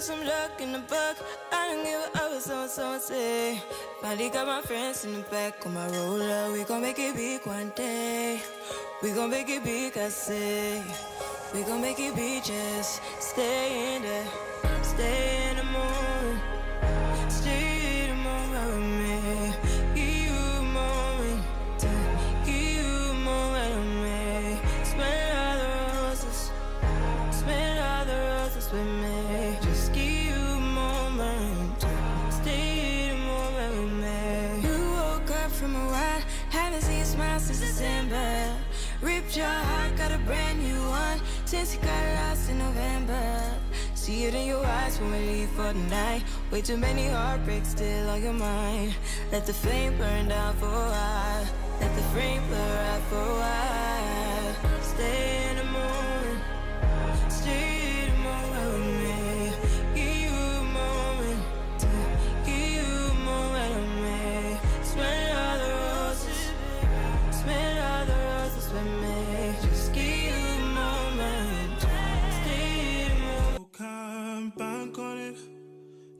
some luck in the book. I don't give a what someone say. Finally got my friends in the back on my roller. We gon' make it big one day. We gon' make it big, I say. We gon' make it big, just stay in there. Stay in the moon. Stay in the moment with me. Give you a moment. Give you a moment with me. Smell all the roses. Smell all the roses with me. Just give you a moment. Stay in the moment with me. You woke up from a ride. Haven't seen you smile since December. Ripped your heart, got a brand new one since you got lost in November. See it in your eyes when we leave for the night. Way too many heartbreaks still on your mind. Let the flame burn down for a while. Let the flame blur out for a while. Stay in the moment. Stay in the moment with me. Give you a moment. Give you a moment with me. Smell all the roses. Smell all the roses with me. Just give you a moment. Stay in the moment. You can bank on it.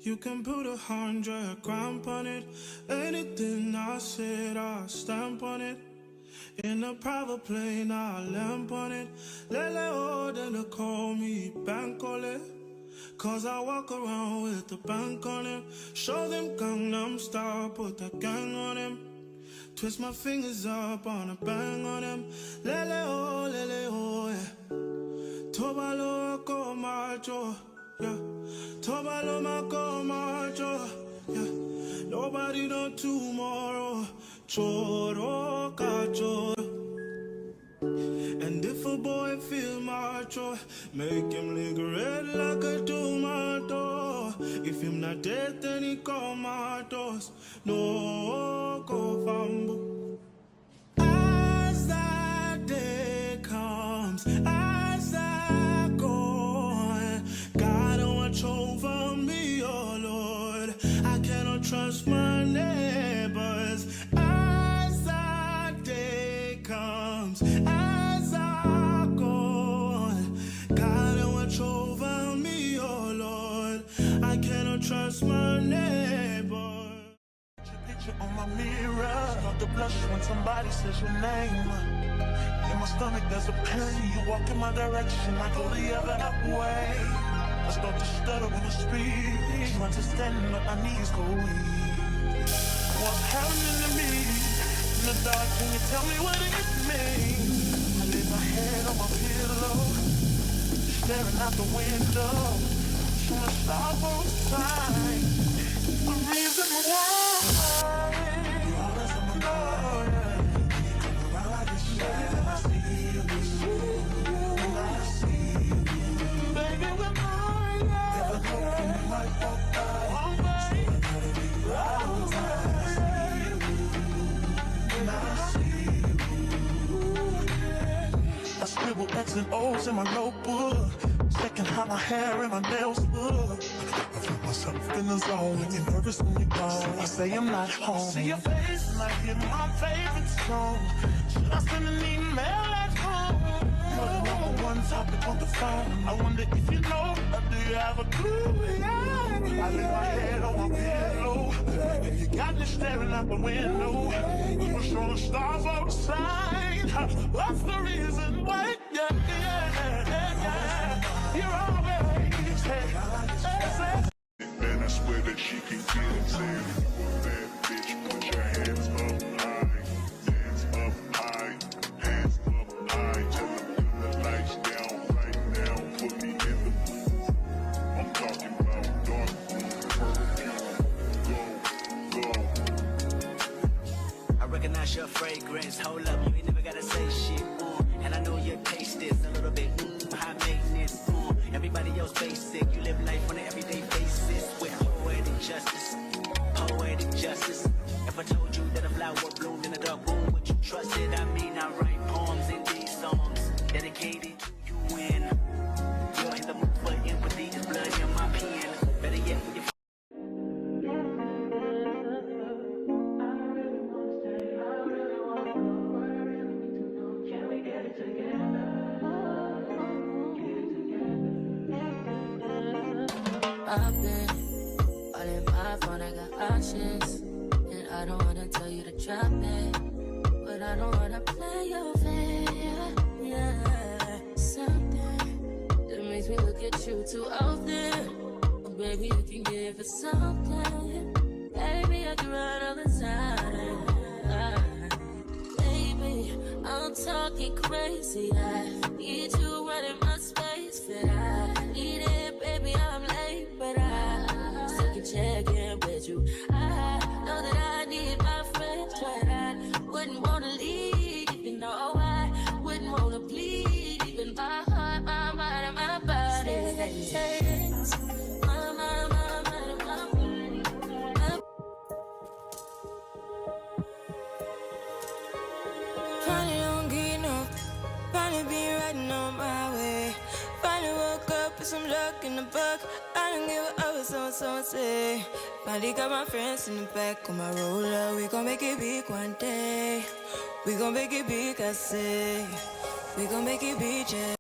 You can put 100 grand on it. Anything I said, I stamp on it. In a private plane, I lamp on it. Lele oh, then they call me Bankole. Cause I walk around with the bank on him. Show them Gangnam Style, put the gang on him. Twist my fingers up on a bang on him. Lele oh, yeah. Tobalo ko macho, yeah. Tobalo mako macho, yeah. Nobody know tomorrow. Choro kacho. And if a boy feel macho, make him lick red like a tomato. If him not dead, then he comatose. No go fambo. As that day comes, as I go, God watch over me, oh Lord. I cannot trust my neighbors. As that day comes, as I go, God watch over me, oh Lord. I cannot trust my neighbor. Picture on my mirror, start to blush when somebody says your name. In my stomach there's a pain. You walk in my direction, I go the other way. I start to stutter when I speak, understanding what my knees go weak. What's happening to me? In the dark, can you tell me what it means? I lay my head on my pillow, staring out the window, trying to stop both sides. The reason why you always on my mind. You come around like this, I see you, and I see you. Baby, we're mine. Never know when you might walk by. So I gotta be right. I see you, and I see you. I scribble X and O's in my notebook, checking how my hair and my nails look. I feel myself in the zone. When you're nervous when you're gone, I say I'm not home. See your face and I hear my favorite song. Should I send an email at home? You're the number one topic on the phone. I wonder if you know, or do you have a clue? Yeah. I lay my head on my pillow, and you got me staring out the window. You were showing stars outside. What's the reason why? Yeah. You're always hey. And I swear that she can get it. Say if you a bad bitch, put your hands up high. Hands up high. Hands up high. Tell them turn the lights down right now. Put me in the mood. I'm talking about dark perfume. Go. I recognize your fragrance. Hold up, you ain't never gotta say shit. And I know your taste is a little bit high maintenance. Everybody else basic. You live life on an everyday basis with poetic justice. Poetic justice. If I told you that a flower bloomed in a dark room, would you trust it? I mean, I write poems in these songs dedicated to you. And you're in the mood for empathy. There's blood in my pen. Better yet, when you drop it, but I don't wanna play your fair. Yeah, something that makes me look at you too often. Oh, baby, you can give it something. Baby, I can run all the time. Baby, I'm talking crazy. I need you running my space, but I need it, baby. I'm late, but I still can check in with you. I know that I need my friends, but I wouldn't wanna leave. You know, I wouldn't wanna bleed. Even my heart, my mind, and my body. My mind, and my body. Finally don't get no, finally be riding on my way. Finally woke up with some luck in the book. I don't give a what someone say. Finally got my friends in the back on my roller. We gon' make it big one day. We gon' make it big, I say. We gon' make it big, yeah.